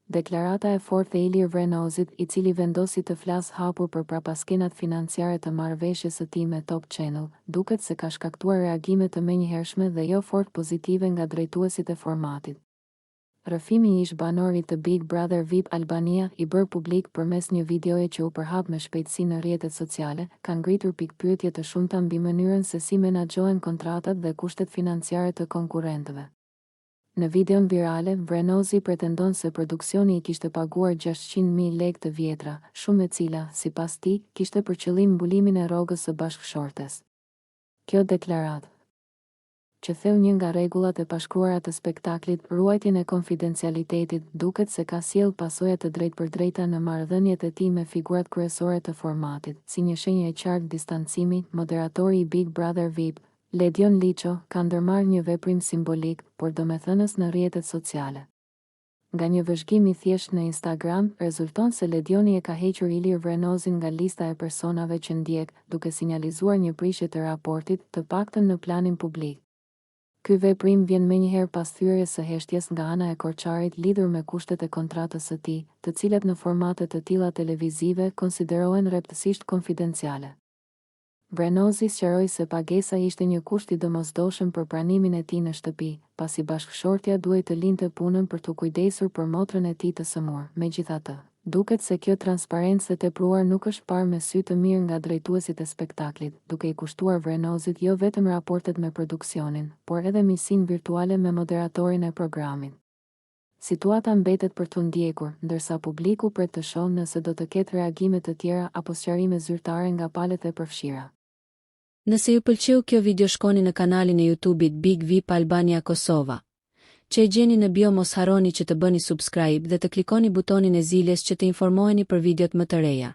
Deklarata e fortë e Ilir Vrenozit, i cili vendosi të flasë hapur për prapaskenat financiare të marrëveshjes së tij me Top Channel, duket se ka shkaktuar reagime të menjëhershme dhe jo fort pozitive nga drejtuesit e formatit. Rrëfimi i ish banorit të Big Brother VIP Albania, i bërë publik përmes një videoje që u përhap me shpejtësi në rrjetet sociale, ka ngritur pikpyetje të shumta mbi mënyrën se si menaxhohen kontratat dhe kushtet financiare të konkurrentëve. Në videon virale, Vrenozi pretendon se produksioni i kishte paguar 600.000 lekë të vjetra, shumë e cila, sipas tij, kishte për qëllim mbulimin e rrogës së bashkëshortes. Kjo deklaratë, që theu një nga rregullat e pashkruara të spektaklit, ruajtjen e konfidencialitetit, duket se ka sjell pasoja të drejtpërdrejta në marrëdhëniet e tij me figurat kryesore të formatit, si një shenjë e qartë distancimi. Moderatori i Big Brother VIP, Ledion Liço, ka ndërmarrë një veprim simbolik, por domethënës në rrjetet sociale. Nga një vëzhgim i thjeshtë në Instagram, rezulton se Ledioni e ka hequr Ilir Vrenozin nga lista e personave që ndjek, duke sinjalizuar një prishje të raportit, të paktën në planin publik. Ky veprim vjen menjëherë pas thyrjes së heshtjes nga ana e Korçarit lidhur me kushtet e kontratës së tij, të cilat në formate të tilla televizive konsiderohen rreptësisht konfidenciale. Vrenozi sqaroi se pagesa ishte një kusht i domosdoshëm për pranimin e tij në shtëpi, pasi bashkëshortja duhej të lindte punën për të kujdesur për motrën e tij të sëmur. Megjithatë, duket se kjo transparencë e tepruar nuk është parë me sy të mirë nga drejtuesit e spektaklit, duke i kushtuar Vrenozit jo vetëm raportet me produksionin, por edhe miqësinë virtuale me moderatorin e programit. Situata mbetet për t'u ndjekur, ndërsa publiku pret të shohë nëse do të ketë reagime të tjera apo sqarime zyrtare nga palët e përfshira. Nëse ju pëlqeu kjo video, shkoni në kanalin e YouTube-it Big VIP Albania Kosova, që e gjeni në bio. Mos harroni që të bëni subscribe dhe të klikoni butonin e ziljes që të informoheni për videot më të reja.